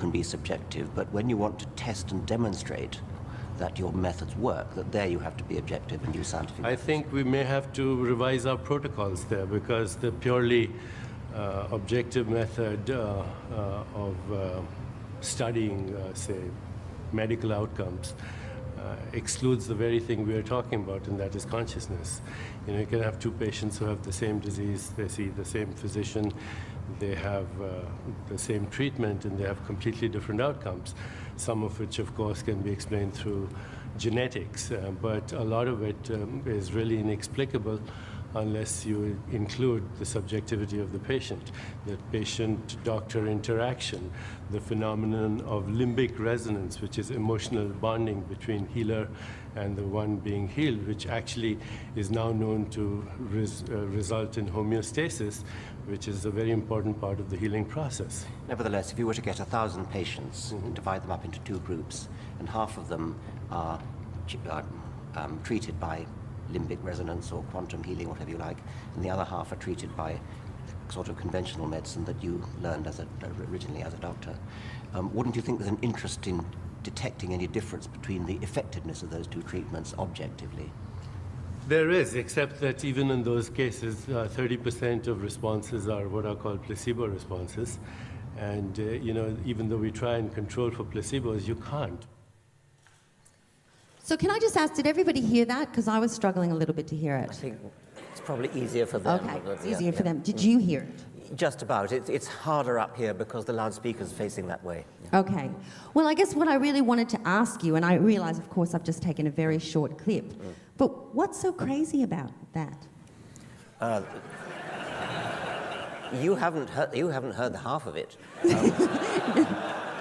can be subjective, but when you want to test and demonstrate that your methods work, that there you have to be objective and use scientific methods. I think we may have to revise our protocols there, because the purely objective method of studying, say, medical outcomes excludes the very thing we are talking about, and that is consciousness. You know, you can have two patients who have the same disease, they see the same physician, they have the same treatment, and they have completely different outcomes, some of which, of course, can be explained through genetics, but a lot of it is really inexplicable unless you include the subjectivity of the patient, the patient-doctor interaction, the phenomenon of limbic resonance, which is emotional bonding between healer and the one being healed, which actually is now known to result in homeostasis, which is a very important part of the healing process. Nevertheless, if you were to get 1,000 patients and divide them up into two groups, and half of them are treated by limbic resonance or quantum healing, whatever you like, and the other half are treated by sort of conventional medicine that you learned originally as a doctor, wouldn't you think there's an interest in detecting any difference between the effectiveness of those two treatments objectively? There is, except that even in those cases, 30% of responses are what are called placebo responses. And, you know, even though we try and control for placebos, you can't. So can I just ask, did everybody hear that? Because I was struggling a little bit to hear it. I think it's probably easier for them. Okay, it's easier for them. Did you hear it? Just about. It's harder up here because the loudspeaker's facing that way. Okay. Well, I guess what I really wanted to ask you, and I realize, of course, I've just taken a very short clip, but what's so crazy about that? You haven't heard the half of it.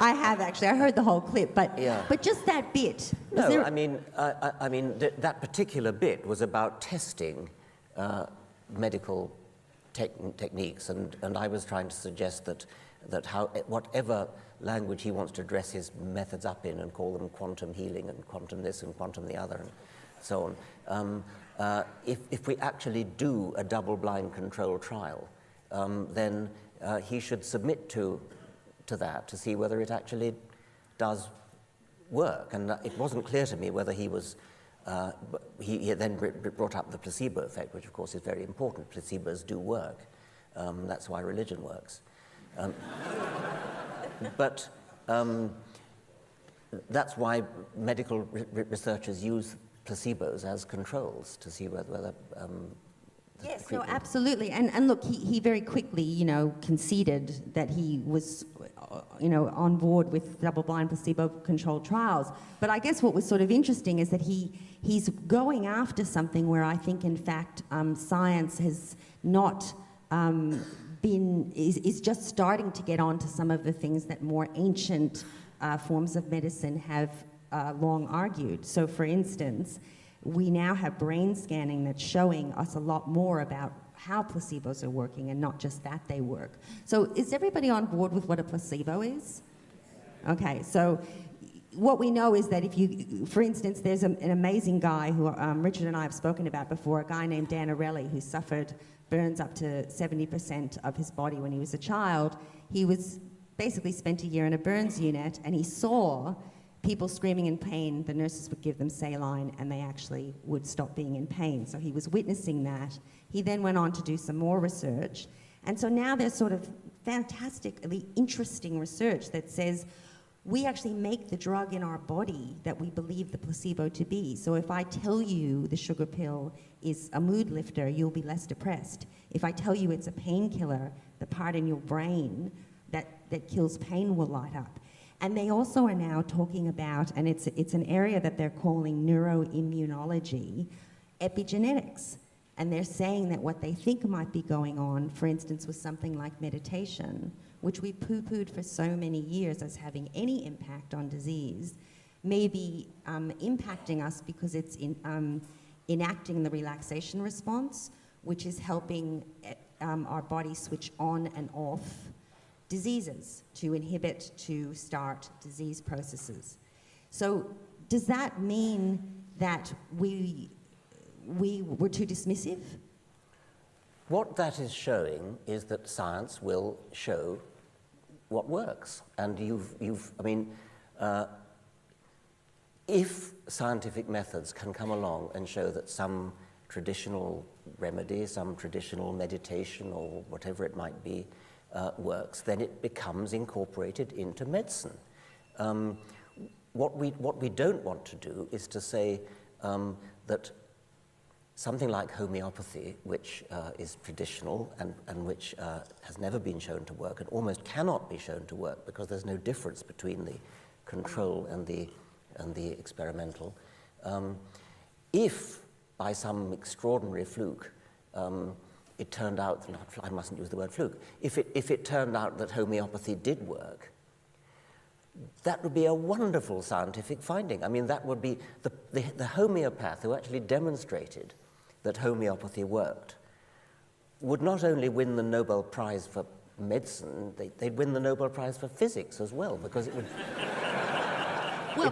I have actually. I heard the whole clip, but Yeah. but just that bit. No, I mean that particular bit was about testing medical techniques, and I was trying to suggest that whatever language he wants to dress his methods up in and call them quantum healing and quantum this and quantum the other and so on, if we actually do a double-blind control trial, then he should submit to that to see whether it actually does work. And it wasn't clear to me whether he was. He then brought up the placebo effect, which of course is very important. Placebos do work. That's why religion works. But that's why medical researchers use placebos as controls to see whether yes, no, absolutely. And look, he very quickly, you know, conceded that he was, you know, on board with double-blind placebo-controlled trials. But I guess what was sort of interesting is that he's going after something where I think, in fact, science has not is just starting to get onto some of the things that more ancient forms of medicine have long argued. So, for instance, we now have brain scanning that's showing us a lot more about how placebos are working and not just that they work. So is everybody on board with what a placebo is? Okay, so what we know is that if you, for instance, there's an amazing guy who Richard and I have spoken about before, a guy named Dan Arelli who suffered burns up to 70% of his body when he was a child. He was basically spent a year in a burns unit, and he saw people screaming in pain. The nurses would give them saline and they actually would stop being in pain. So he was witnessing that. He then went on to do some more research. And so now there's sort of fantastically interesting research that says we actually make the drug in our body that we believe the placebo to be. So if I tell you the sugar pill is a mood lifter, you'll be less depressed. If I tell you it's a painkiller, the part in your brain that kills pain will light up. And they also are now talking about, and it's an area that they're calling neuroimmunology, epigenetics. And they're saying that what they think might be going on, for instance, with something like meditation, which we poo-pooed for so many years as having any impact on disease, may be impacting us because it's enacting the relaxation response, which is helping our body switch on and off diseases, to inhibit, to start disease processes. So does that mean that we were too dismissive? What that is showing is that science will show what works. And I mean, if scientific methods can come along and show that some traditional remedy, some traditional meditation or whatever it might be works, then it becomes incorporated into medicine. What we don't want to do is to say that something like homeopathy, which is traditional and which has never been shown to work and almost cannot be shown to work because there's no difference between the control and the experimental. If by some extraordinary fluke it turned out, I mustn't use the word fluke, if it turned out that homeopathy did work, that would be a wonderful scientific finding. I mean, that would be the homeopath who actually demonstrated that homeopathy worked would not only win the Nobel Prize for medicine, they'd win the Nobel Prize for physics as well, because it would... Well,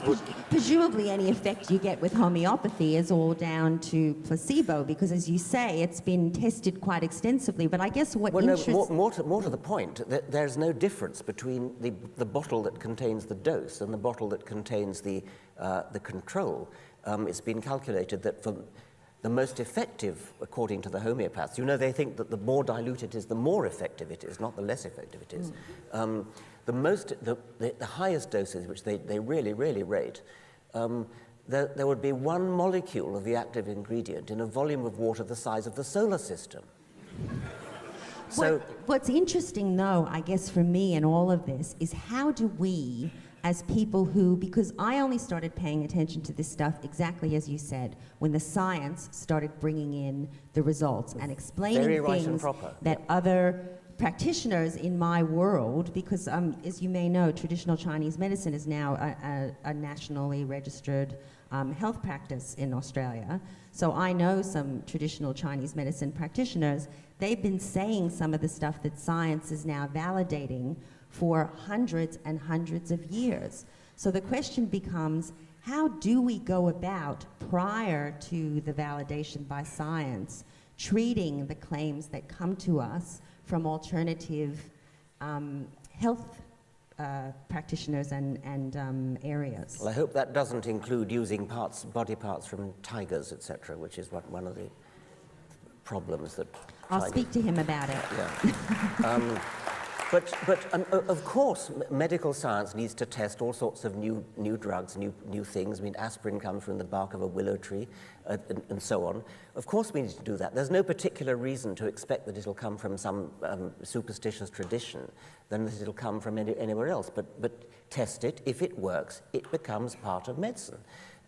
presumably any effect you get with homeopathy is all down to placebo, because as you say, it's been tested quite extensively. But I guess what interests... more to the point, there's no difference between the bottle that contains the dose and the bottle that contains the control. It's been calculated that for the most effective, according to the homeopaths, they think that the more dilute it is, the more effective it is, not the less effective it is. The highest doses, which they really, really rate, there would be one molecule of the active ingredient in a volume of water the size of the solar system. So, what's interesting, though, I guess for me in all of this, is how do we, as people who, because I only started paying attention to this stuff exactly as you said, when the science started bringing in the results and explaining things that other practitioners in my world, because as you may know, traditional Chinese medicine is now a nationally registered health practice in Australia. So I know some traditional Chinese medicine practitioners. They've been saying some of the stuff that science is now validating for hundreds and hundreds of years. So the question becomes, how do we go about, prior to the validation by science, treating the claims that come to us from alternative health practitioners and areas? Well, I hope that doesn't include using body parts from tigers, etc., which is one of the problems that... I'll speak to him about it. Yeah. But of course, medical science needs to test all sorts of new drugs, new things. I mean, aspirin comes from the bark of a willow tree, and so on. Of course we need to do that. There's no particular reason to expect that it'll come from some superstitious tradition than that it'll come from anywhere else. But test it. If it works, it becomes part of medicine.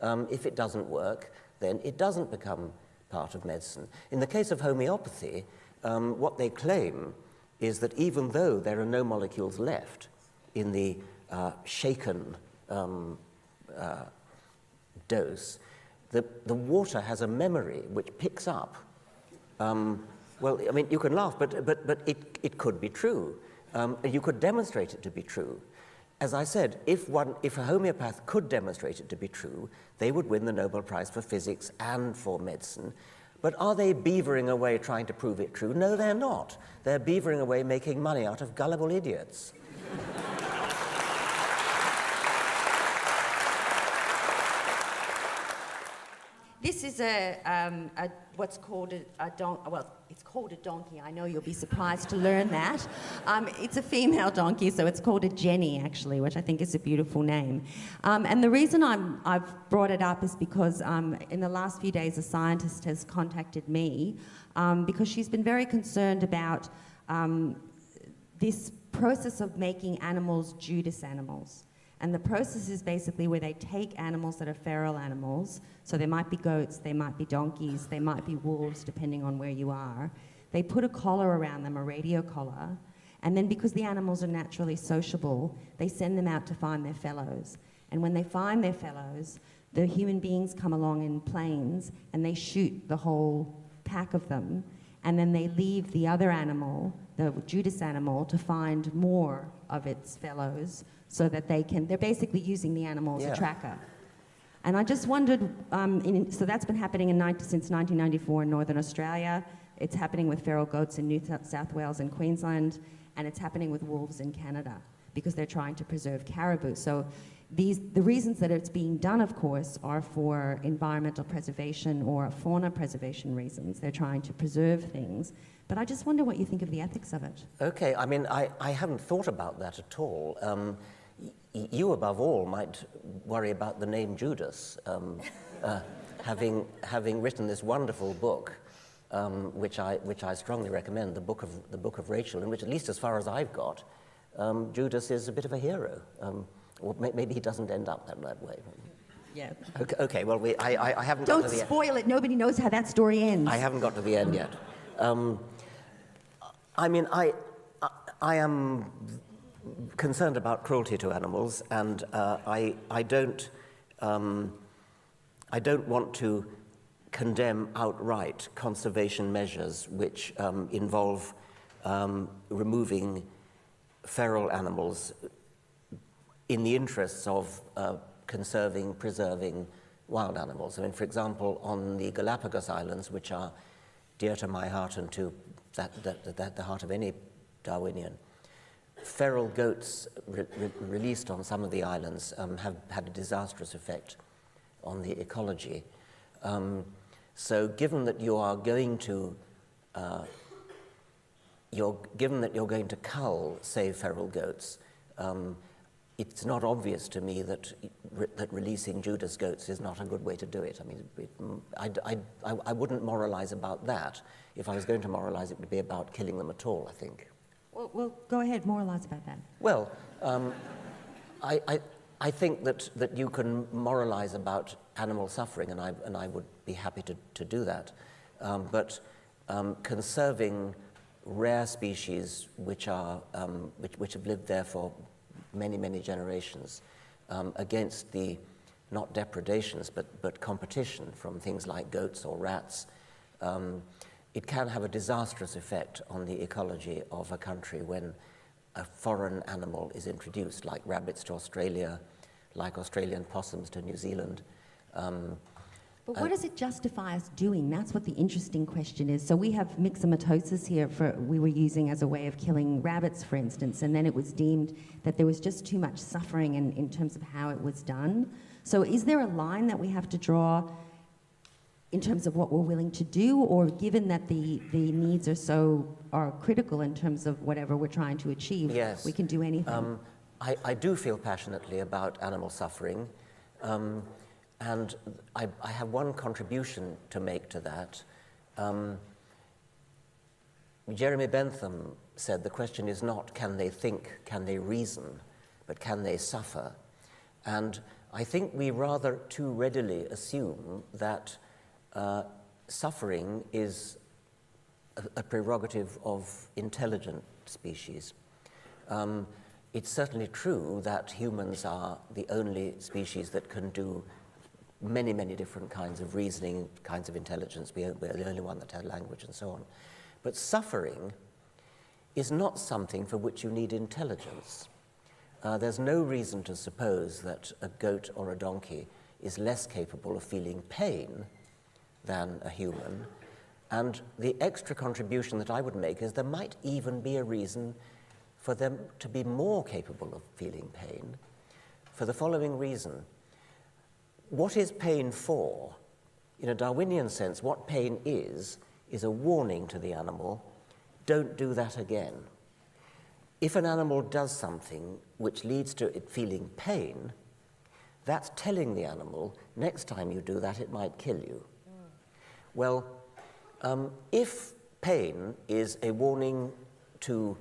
If it doesn't work, then it doesn't become part of medicine. In the case of homeopathy, what they claim is that even though there are no molecules left in the shaken dose, the water has a memory which picks up. Well, I mean, you can laugh, but it could be true. You could demonstrate it to be true. As I said, if a homeopath could demonstrate it to be true, they would win the Nobel Prize for physics and for medicine. But are they beavering away trying to prove it true? No, they're not. They're beavering away making money out of gullible idiots. This is what's called a donkey. Well, it's called a donkey. I know you'll be surprised to learn that. It's a female donkey, so it's called a Jenny, actually, which I think is a beautiful name. And the reason I've brought it up is because in the last few days, a scientist has contacted me because she's been very concerned about this process of making animals Judas animals. And the process is basically where they take animals that are feral animals, so they might be goats, they might be donkeys, they might be wolves, depending on where you are. They put a collar around them, a radio collar, and then because the animals are naturally sociable, they send them out to find their fellows. And when they find their fellows, the human beings come along in planes and they shoot the whole pack of them, and then they leave the other animal, the Judas animal, to find more of its fellows, so that they're basically using the animal as a tracker. And I just wondered, so that's been happening since 1994 in Northern Australia. It's happening with feral goats in New South Wales and Queensland, and it's happening with wolves in Canada. because they're trying to preserve caribou. So the reasons that it's being done, of course, are for environmental preservation or fauna preservation reasons. They're trying to preserve things. But I just wonder what you think of the ethics of it. Okay, I mean, I haven't thought about that at all. You, above all, might worry about the name Judas, having written this wonderful book, which I strongly recommend, the book of Rachel, in which, at least as far as I've got, Judas is a bit of a hero. Or maybe he doesn't end up that way. Yeah. Okay, well, I haven't got to the Don't spoil it. Nobody knows how that story ends. I haven't got to the end yet. I mean, I am concerned about cruelty to animals, and I don't want to condemn outright conservation measures which involve removing feral animals in the interests of preserving wild animals. I mean, for example, on the Galapagos Islands, which are dear to my heart and to the heart of any Darwinian, feral goats released on some of the islands have had a disastrous effect on the ecology. So given that you are going to cull, say, feral goats, it's not obvious to me that releasing Judas goats is not a good way to do it. I mean, I wouldn't moralize about that. If I was going to moralize, it would be about killing them at all, I think. Well, go ahead, moralize about that. Well, I think that you can moralize about animal suffering, and I would be happy to do that. But conserving rare species which have lived there for many generations, against the not depredations but competition from things like goats or rats, it can have a disastrous effect on the ecology of a country when a foreign animal is introduced, like rabbits to Australia, like Australian possums to New Zealand. But what does it justify us doing? That's what the interesting question is. So we have myxomatosis here we were using as a way of killing rabbits, for instance, and then it was deemed that there was just too much suffering in terms of how it was done. So is there a line that we have to draw in terms of what we're willing to do, or given that the needs are critical in terms of whatever we're trying to achieve, yes, we can do anything? I do feel passionately about animal suffering. And I have one contribution to make to that. Jeremy Bentham said the question is not can they think, can they reason, but can they suffer? And I think we rather too readily assume that suffering is a prerogative of intelligent species. It's certainly true that humans are the only species that can do many different kinds of reasoning, kinds of intelligence. We're the only one that has language and so on. But suffering is not something for which you need intelligence. There's no reason to suppose that a goat or a donkey is less capable of feeling pain than a human. And the extra contribution that I would make is there might even be a reason for them to be more capable of feeling pain, for the following reason. What is pain for? In a Darwinian sense, what pain is a warning to the animal, don't do that again. If an animal does something which leads to it feeling pain, that's telling the animal, next time you do that, it might kill you. Well, if pain is a warning to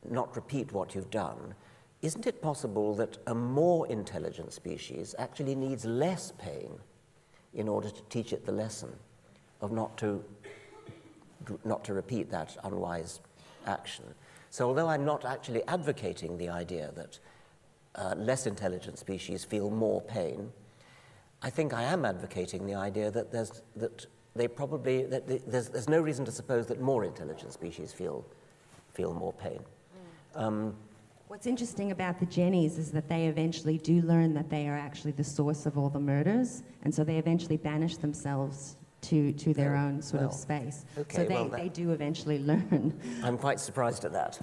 not repeat what you've done, isn't it possible that a more intelligent species actually needs less pain in order to teach it the lesson of not to repeat that unwise action? So although I'm not actually advocating the idea that less intelligent species feel more pain, I think I am advocating the idea that there's no reason to suppose that more intelligent species feel more pain. What's interesting about the Jennies is that they eventually do learn that they are actually the source of all the murders, and so they eventually banish themselves to their own sort of space. Okay, so they do eventually learn. I'm quite surprised at that.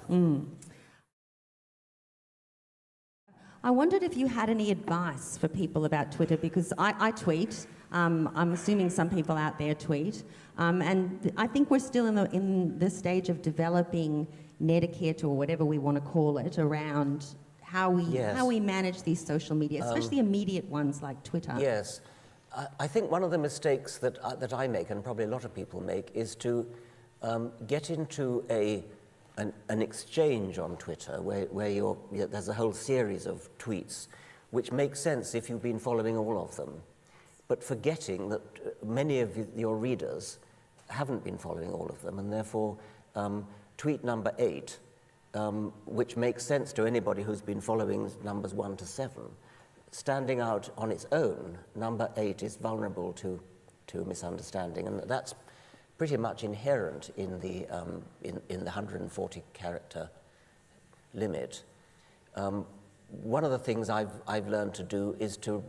I wondered if you had any advice for people about Twitter, because I tweet. I'm assuming some people out there tweet. And I think we're still in the stage of developing netiquette, or whatever we want to call it, around how we manage these social media, especially immediate ones like Twitter. Yes. I think one of the mistakes that I make, and probably a lot of people make, is to get into an exchange on Twitter where there's a whole series of tweets which make sense if you've been following all of them, but forgetting that many of your readers haven't been following all of them, and therefore tweet number 8, which makes sense to anybody who's been following numbers 1 to 7, standing out on its own, number 8 is vulnerable to misunderstanding, and that's pretty much inherent in the 140 character limit. One of the things I've learned to do is to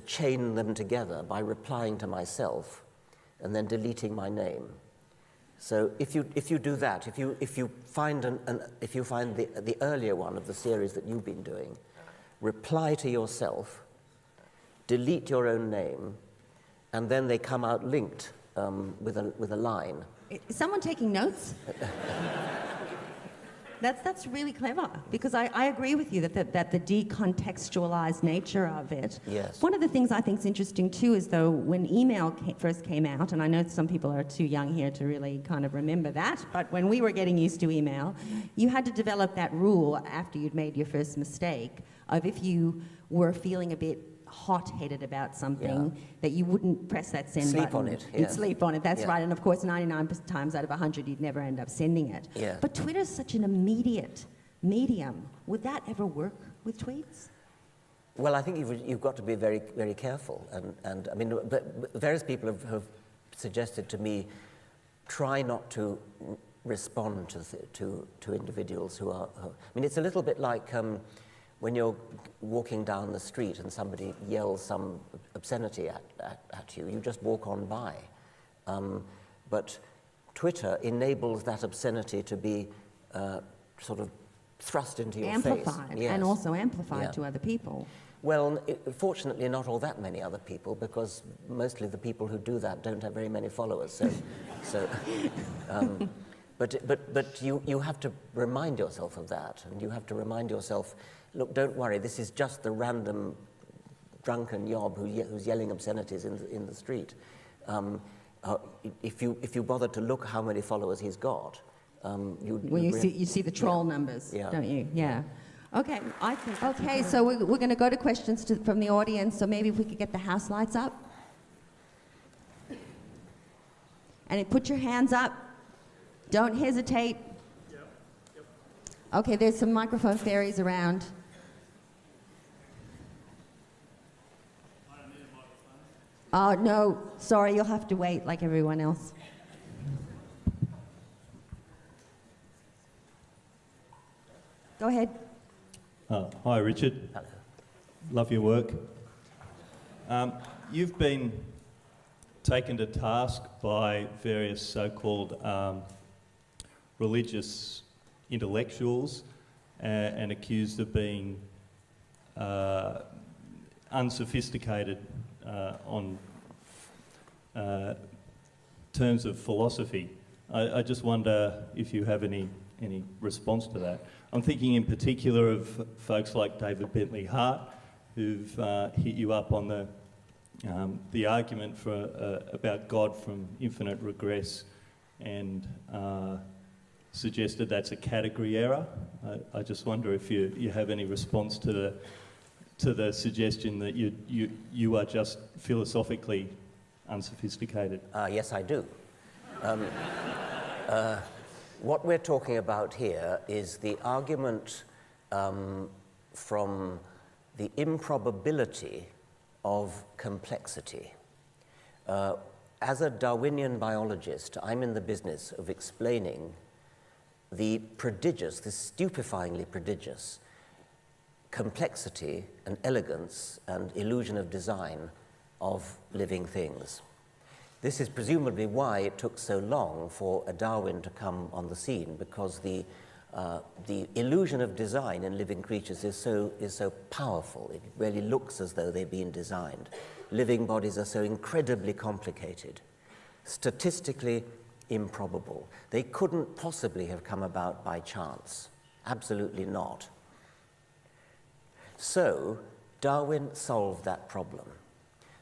chain them together by replying to myself and then deleting my name. So if you do that, if you find the earlier one of the series that you've been doing, reply to yourself, delete your own name, and then they come out linked with a line. Is someone taking notes? That's really clever, because I agree with you that the decontextualized nature of it. Yes. One of the things I think is interesting too is, though, when email first came out, and I know some people are too young here to really kind of remember that, but when we were getting used to email, you had to develop that rule after you'd made your first mistake of, if you were feeling a bit hot-headed about something, that you wouldn't press that send button. Sleep on it. You'd sleep on it, that's right. And of course, 99 times out of 100, you'd never end up sending it. Yeah. But Twitter's such an immediate medium. Would that ever work with tweets? Well, I think you've got to be very, very careful. And I mean, but various people have suggested to me, try not to respond to individuals who are... I mean, it's a little bit like... when you're walking down the street and somebody yells some obscenity at you, you just walk on by. But Twitter enables that obscenity to be sort of thrust into your face. Amplified, yes. And also amplified to other people. Well, fortunately, not all that many other people, because mostly the people who do that don't have very many followers. But you have to remind yourself of that, and you have to remind yourself, look, don't worry, this is just the random drunken yob who's yelling obscenities in the street. If you bother to look how many followers he's got, you see the troll numbers, don't you? Yeah. Okay, okay. So we're going to go to questions from the audience. So maybe if we could get the house lights up, and put your hands up. Don't hesitate. Yep. Okay, there's some microphone fairies around. Oh, no, sorry, you'll have to wait like everyone else. Go ahead. Hi, Richard. Hello. Love your work. You've been taken to task by various so-called religious intellectuals and accused of being unsophisticated on terms of philosophy. I just wonder if you have any response to that. I'm thinking in particular of folks like David Bentley Hart, who've hit you up on the argument about God from infinite regress, and suggested that's a category error. I just wonder if you have any response to the suggestion that you are just philosophically unsophisticated. Yes, I do. What we're talking about here is the argument from the improbability of complexity. As a Darwinian biologist, I'm in the business of explaining the prodigious, the stupefyingly prodigious complexity and elegance and illusion of design of living things. This is presumably why it took so long for a Darwin to come on the scene, because the the illusion of design in living creatures is so powerful. It really looks as though they've been designed. Living bodies are so incredibly complicated, statistically improbable. They couldn't possibly have come about by chance. Absolutely not. So Darwin solved that problem.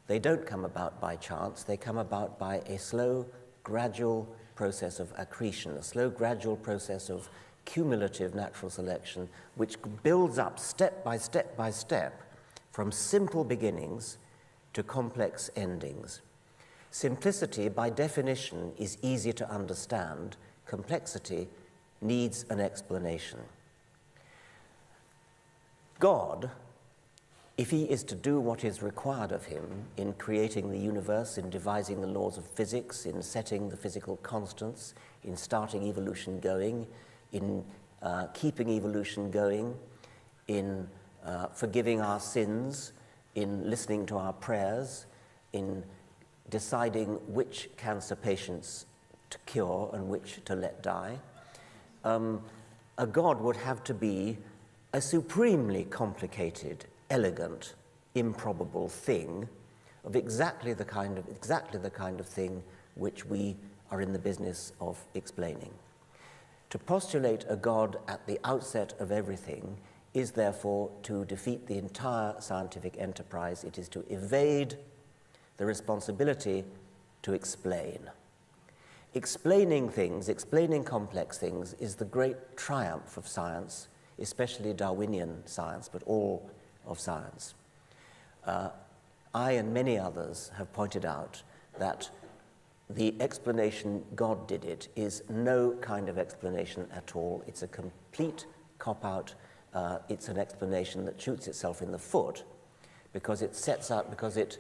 They don't come about by chance. They come about by a slow, gradual process of accretion, a slow, gradual process of cumulative natural selection, which builds up step by step by step from simple beginnings to complex endings. Simplicity, by definition, is easy to understand. Complexity needs an explanation. God, if he is to do what is required of him in creating the universe, in devising the laws of physics, in setting the physical constants, in starting evolution going, in keeping evolution going, in forgiving our sins, in listening to our prayers, in deciding which cancer patients to cure and which to let die, a God would have to be a supremely complicated, elegant, improbable thing of exactly the kind of thing which we are in the business of explaining. To postulate a God at the outset of everything is therefore to defeat the entire scientific enterprise. It is to evade the responsibility to explain. Explaining things, explaining complex things, is the great triumph of science, especially Darwinian science, but all of science. I and many others have pointed out that the explanation God did it is no kind of explanation at all. It's a complete cop-out. It's an explanation that shoots itself in the foot because it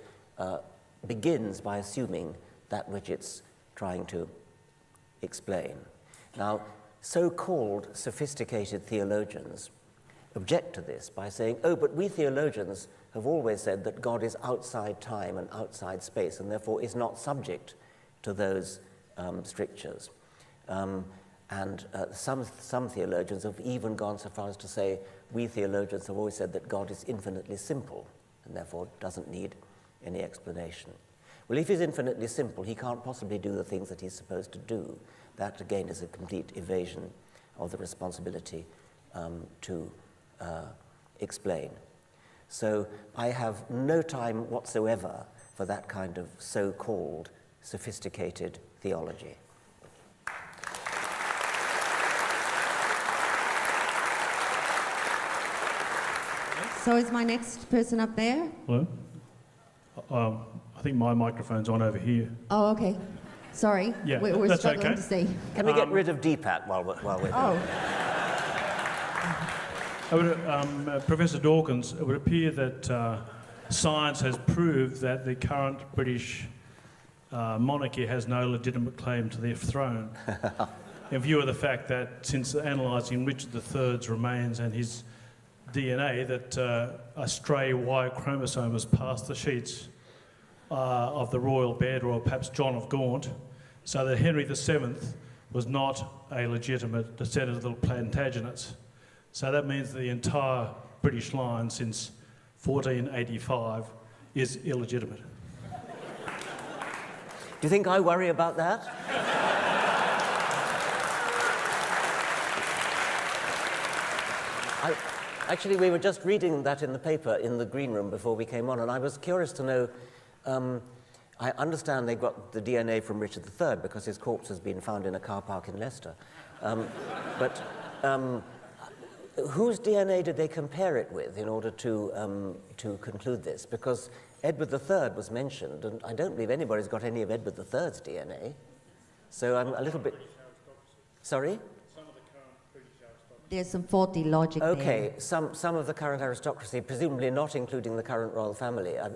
begins by assuming that which it's trying to explain. Now, so-called sophisticated theologians object to this by saying, oh, but we theologians have always said that God is outside time and outside space and therefore is not subject to those strictures. Some theologians have even gone so far as to say, we theologians have always said that God is infinitely simple and therefore doesn't need any explanation. Well, if he's infinitely simple, he can't possibly do the things that he's supposed to do. That, again, is a complete evasion of the responsibility to explain. So I have no time whatsoever for that kind of so-called sophisticated theology. So is my next person up there? Hello? I think my microphone's on over here. Oh, okay. Sorry. Yeah, We're that's struggling okay. to see. Can we get rid of DPAT while we're Oh. Professor Dawkins, it would appear that science has proved that the current British monarchy has no legitimate claim to the throne, in view of the fact that since analysing Richard III's remains and his DNA, that a stray Y chromosome has passed the sheets of the royal bed, or perhaps John of Gaunt, so that Henry VII was not a legitimate descendant of the Plantagenets. So that means the entire British line since 1485 is illegitimate. Do you think I worry about that? Actually, we were just reading that in the paper in the green room before we came on, and I was curious to know, I understand they got the DNA from Richard III because his corpse has been found in a car park in Leicester. But whose DNA did they compare it with in order to conclude this? Because Edward III was mentioned, and I don't believe anybody's got any of Edward III's DNA. So I'm a little bit... Sorry? There's some faulty logic there. Okay, some of the current aristocracy, presumably not including the current royal family. I'm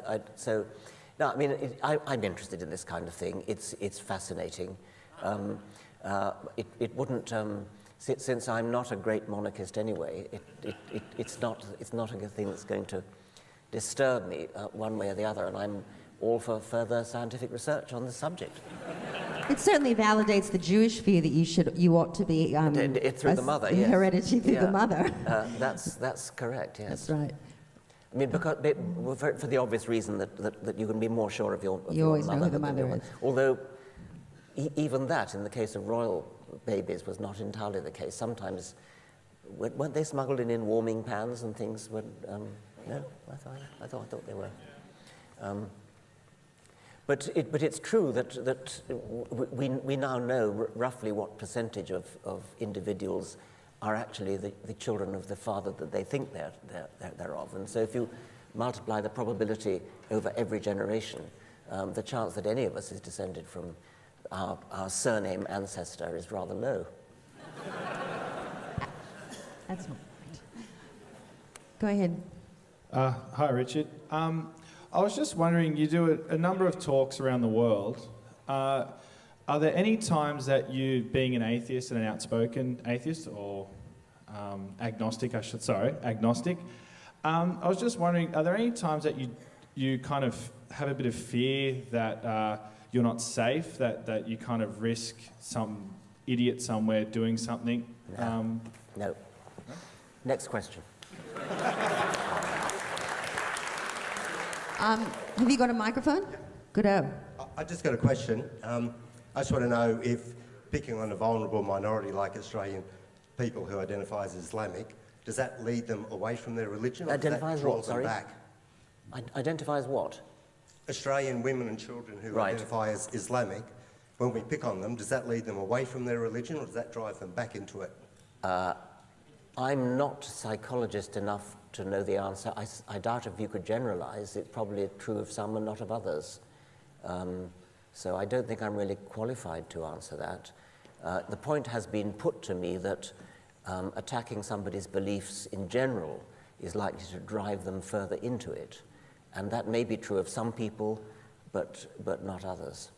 interested in this kind of thing. It's fascinating. It wouldn't, since I'm not a great monarchist anyway, it's not a thing that's going to disturb me one way or the other, and I'm all for further scientific research on the subject. It certainly validates the Jewish view that you ought to be through the mother, yes. heredity through the mother. That's correct. Yes. That's right. I mean, because for the obvious reason that you can be more sure of your You always know who the than mother your is. Although even that, in the case of royal babies, was not entirely the case. Sometimes weren't they smuggled in warming pans and things? No, I thought they were. But it's true that we now know roughly what percentage of individuals are actually the children of the father that they think they're of. And so if you multiply the probability over every generation, the chance that any of us is descended from our surname ancestor is rather low. That's not right. Go ahead. Hi, Richard. I was just wondering, you do a number of talks around the world. Are there any times that you, being an atheist and an outspoken atheist, or agnostic, agnostic, I was just wondering, are there any times that you kind of have a bit of fear that you're not safe, that you kind of risk some idiot somewhere doing something? No. Next question. Have you got a microphone? Good-o. I just got a question. I just want to know if picking on a vulnerable minority like Australian people who identify as Islamic, does that lead them away from their religion, or does that draw them back? Identifies what? Australian women and children who identify as Islamic, when we pick on them, does that lead them away from their religion, or does that drive them back into it? I'm not a psychologist enough to know the answer. I doubt if you could generalize. It's probably true of some and not of others. So I don't think I'm really qualified to answer that. The point has been put to me that attacking somebody's beliefs in general is likely to drive them further into it. And that may be true of some people, but not others.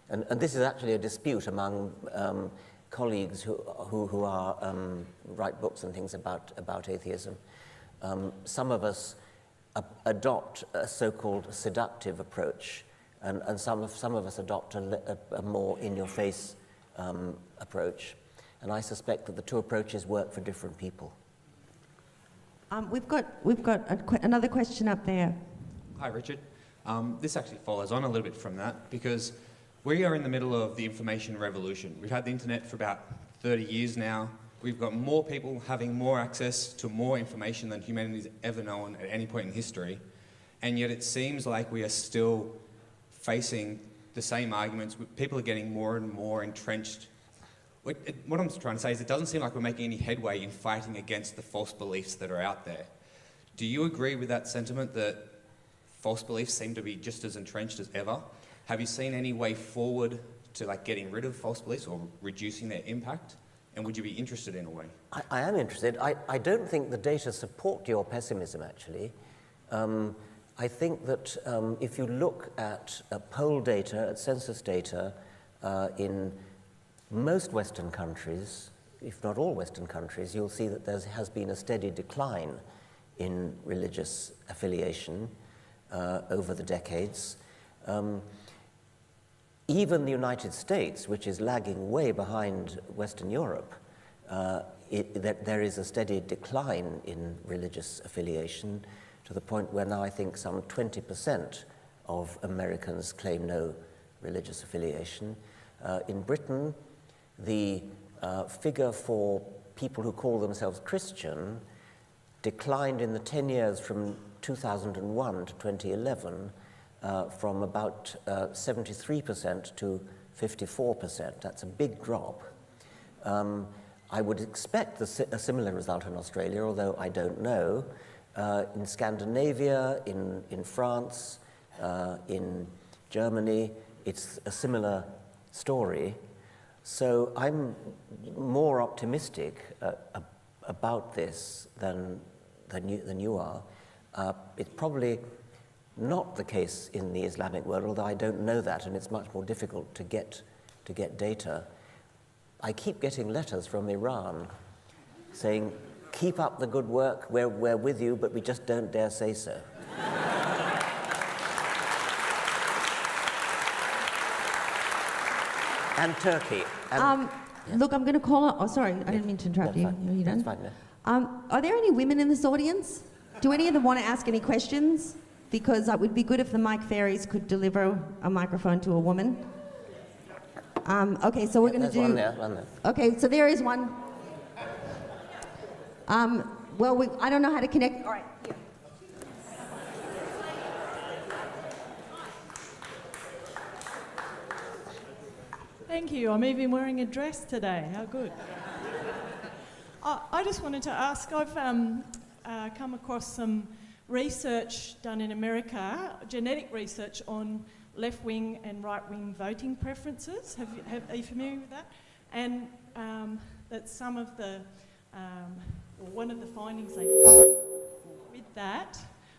And this is actually a dispute among colleagues who are write books and things about atheism. Some of us adopt a so-called seductive approach, and some of us adopt a more in-your-face approach. And I suspect that the two approaches work for different people. We've got another question up there. Hi, Richard. This actually follows on a little bit from that, because we are in the middle of the information revolution. We've had the internet for about 30 years now. We've got more people having more access to more information than humanity's ever known at any point in history. And yet it seems like we are still facing the same arguments. People are getting more and more entrenched. What I'm trying to say is it doesn't seem like we're making any headway in fighting against the false beliefs that are out there. Do you agree with that sentiment that false beliefs seem to be just as entrenched as ever? Have you seen any way forward to getting rid of false beliefs or reducing their impact? And would you be interested in a way? I am interested. I don't think the data support your pessimism, actually. I think that if you look at poll data, at census data, in most Western countries, if not all Western countries, you'll see that there has been a steady decline in religious affiliation over the decades. Even the United States, which is lagging way behind Western Europe, there is a steady decline in religious affiliation, to the point where now I think some 20% of Americans claim no religious affiliation. In Britain, the figure for people who call themselves Christian declined in the 10 years from 2001 to 2011 from about 73% to 54%. That's a big drop. I would expect a similar result in Australia, although I don't know. In Scandinavia, in France, in Germany, it's a similar story. So I'm more optimistic about this than you are. It's probably not the case in the Islamic world, although I don't know that, and it's much more difficult to get data. I keep getting letters from Iran saying, keep up the good work, we're with you, but we just don't dare say so. And Turkey. Look, I'm going to call on... Oh, sorry, I didn't mean to interrupt you. Are you done? That's fine, no. Are there any women in this audience? Do any of them want to ask any questions? Because it would be good if the mic fairies could deliver a microphone to a woman. Okay, so we're going to do... One there. Okay, so there is one. Well, I don't know how to connect... All right, here. Thank you. I'm even wearing a dress today. How good. I just wanted to ask, I've come across some research done in America, genetic research on left-wing and right-wing voting preferences. Are you familiar with that? And that some of the, or one of the findings they found with that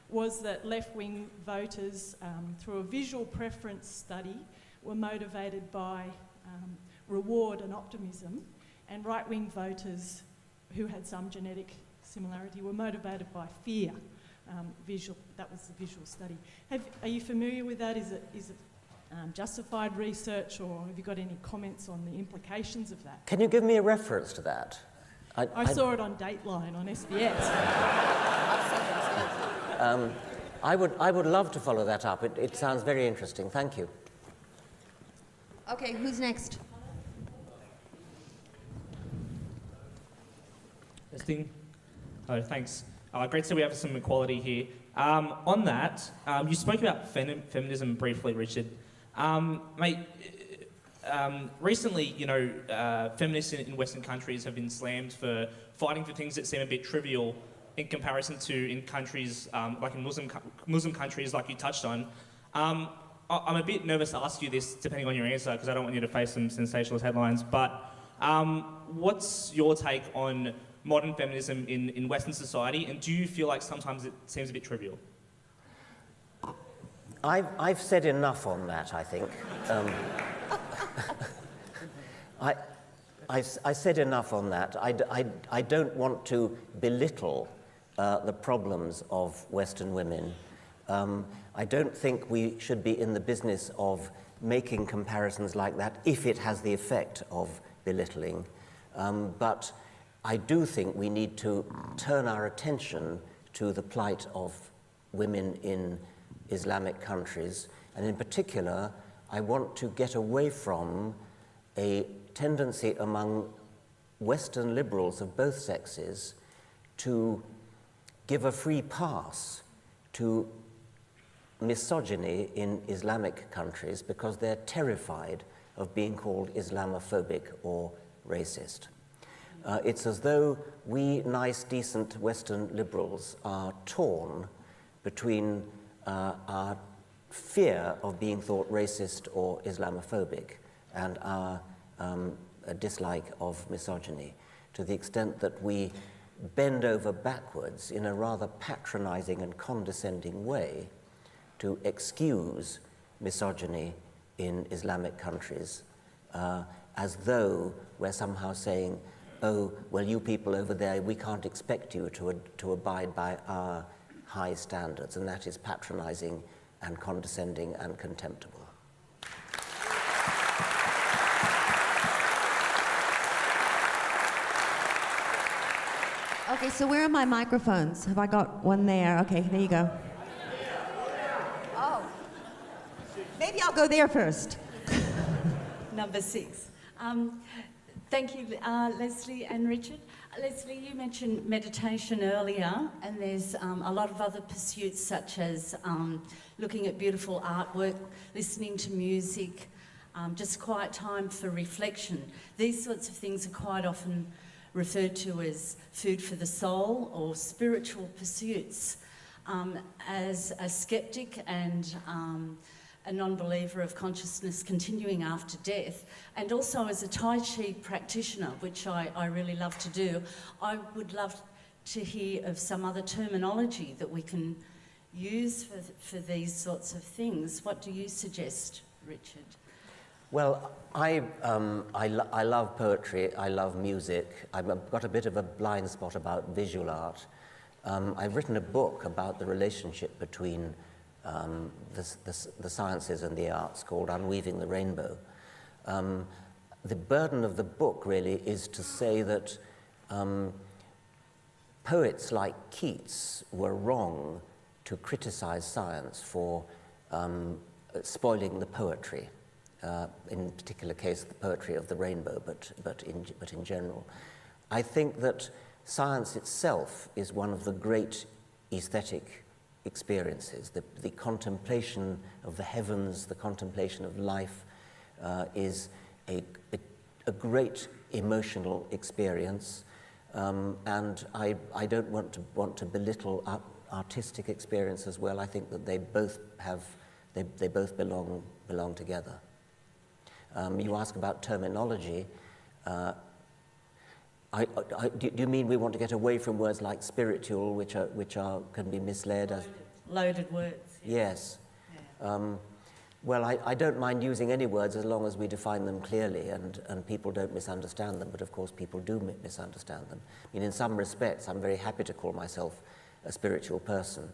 was that left-wing voters, through a visual preference study, were motivated by reward and optimism, and right-wing voters who had some genetic similarity were motivated by fear. That was the visual study. Are you familiar with that? Is it justified research, or have you got any comments on the implications of that? Can you give me a reference to that? I saw it on Dateline on SBS. I would love to follow that up. It sounds very interesting. Thank you. Okay, who's next? Testing. Oh, thanks. Great to see we have some equality here. On that, you spoke about feminism briefly, Richard. Mate, recently, feminists in Western countries have been slammed for fighting for things that seem a bit trivial in comparison to in countries like in Muslim countries, like you touched on. I'm a bit nervous to ask you this, depending on your answer, because I don't want you to face some sensationalist headlines. But what's your take on modern feminism in Western society, and do you feel like sometimes it seems a bit trivial? I've said enough on that, I think. I said enough on that. I don't want to belittle the problems of Western women. I don't think we should be in the business of making comparisons like that if it has the effect of belittling. But I do think we need to turn our attention to the plight of women in Islamic countries, and in particular, I want to get away from a tendency among Western liberals of both sexes to give a free pass to misogyny in Islamic countries because they're terrified of being called Islamophobic or racist. It's as though we nice, decent Western liberals are torn between our fear of being thought racist or Islamophobic and our dislike of misogyny, to the extent that we bend over backwards in a rather patronizing and condescending way to excuse misogyny in Islamic countries, as though we're somehow saying, oh, well, you people over there, we can't expect you to abide by our high standards, and that is patronizing and condescending and contemptible. Okay, so where are my microphones? Have I got one there? Okay, there you go. Oh. Maybe I'll go there first. Number 6. Thank you, Leslie and Richard. Leslie, you mentioned meditation earlier, and there's a lot of other pursuits such as looking at beautiful artwork, listening to music, just quiet time for reflection. These sorts of things are quite often referred to as food for the soul or spiritual pursuits. As a skeptic and a non-believer of consciousness continuing after death, and also as a Tai Chi practitioner, which I really love to do, I would love to hear of some other terminology that we can use for these sorts of things. What do you suggest, Richard? Well, I love poetry, I love music. I've got a bit of a blind spot about visual art. I've written a book about the relationship between the sciences and the arts called Unweaving the Rainbow. the burden of the book really is to say that poets like Keats were wrong to criticize science for spoiling the poetry, in particular case the poetry of the rainbow, but in general. I think that science itself is one of the great aesthetic experiences. The contemplation of the heavens, the contemplation of life is a great emotional experience, and I don't want to belittle artistic experience as well. I think that they both belong together. You ask about terminology. Do you mean we want to get away from words like spiritual, which can be misled as loaded words? Yes. Well, I don't mind using any words as long as we define them clearly and people don't misunderstand them, but of course people do misunderstand them. I mean, in some respects, I'm very happy to call myself a spiritual person,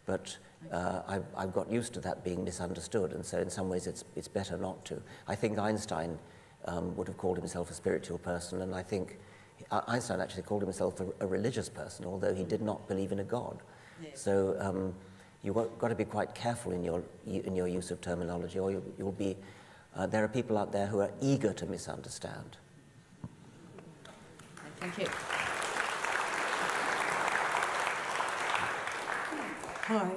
but I've got used to that being misunderstood, and so in some ways it's better not to. I think Einstein would have called himself a spiritual person, and I think Einstein actually called himself a religious person, although he did not believe in a God. Yeah. So you've got to be quite careful in your use of terminology, or you'll be. There are people out there who are eager to misunderstand. Thank you. Hi.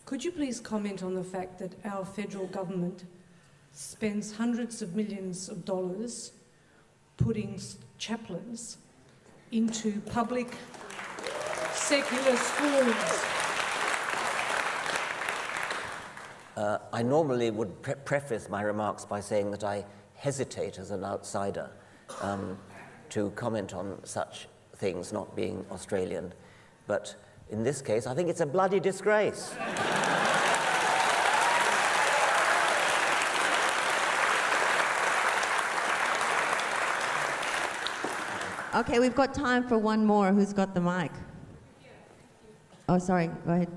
Could you please comment on the fact that our federal government spends hundreds of millions of dollars putting chaplains into public secular schools? I normally would preface my remarks by saying that I hesitate as an outsider to comment on such things, not being Australian. But in this case, I think it's a bloody disgrace. Okay, we've got time for one more. Who's got the mic? Oh, sorry, go ahead.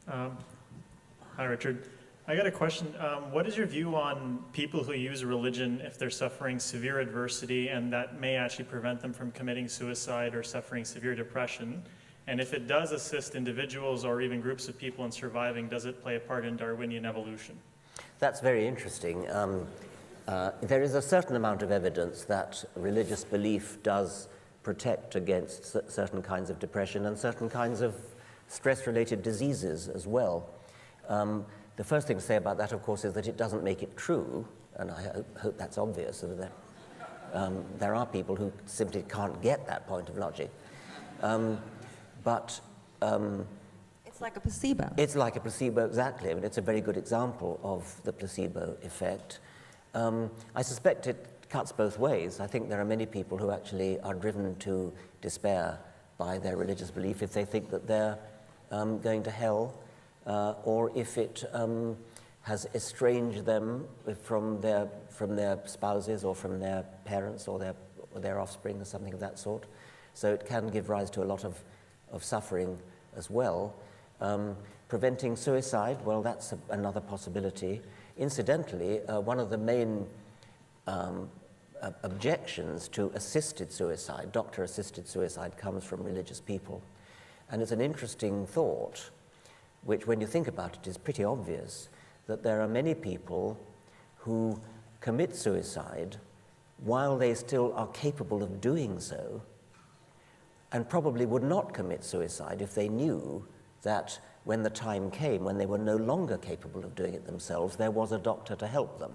Hi, Richard. I got a question. What is your view on people who use religion if they're suffering severe adversity and that may actually prevent them from committing suicide or suffering severe depression? And if it does assist individuals or even groups of people in surviving, does it play a part in Darwinian evolution? That's very interesting. There is a certain amount of evidence that religious belief does protect against certain kinds of depression and certain kinds of stress-related diseases as well. The first thing to say about that, of course, is that it doesn't make it true, and I hope that's obvious. So that there are people who simply can't get that point of logic. But it's like a placebo. It's like a placebo, exactly. I mean, it's a very good example of the placebo effect. I suspect it cuts both ways. I think there are many people who actually are driven to despair by their religious belief if they think that they're going to hell, or if it has estranged them from their spouses or from their parents or their offspring or something of that sort. So it can give rise to a lot of suffering as well. Preventing suicide, well, that's another possibility. Incidentally, one of the main objections to assisted suicide, doctor-assisted suicide, comes from religious people. And it's an interesting thought, which when you think about it is pretty obvious, that there are many people who commit suicide while they still are capable of doing so, and probably would not commit suicide if they knew that when the time came, when they were no longer capable of doing it themselves, there was a doctor to help them.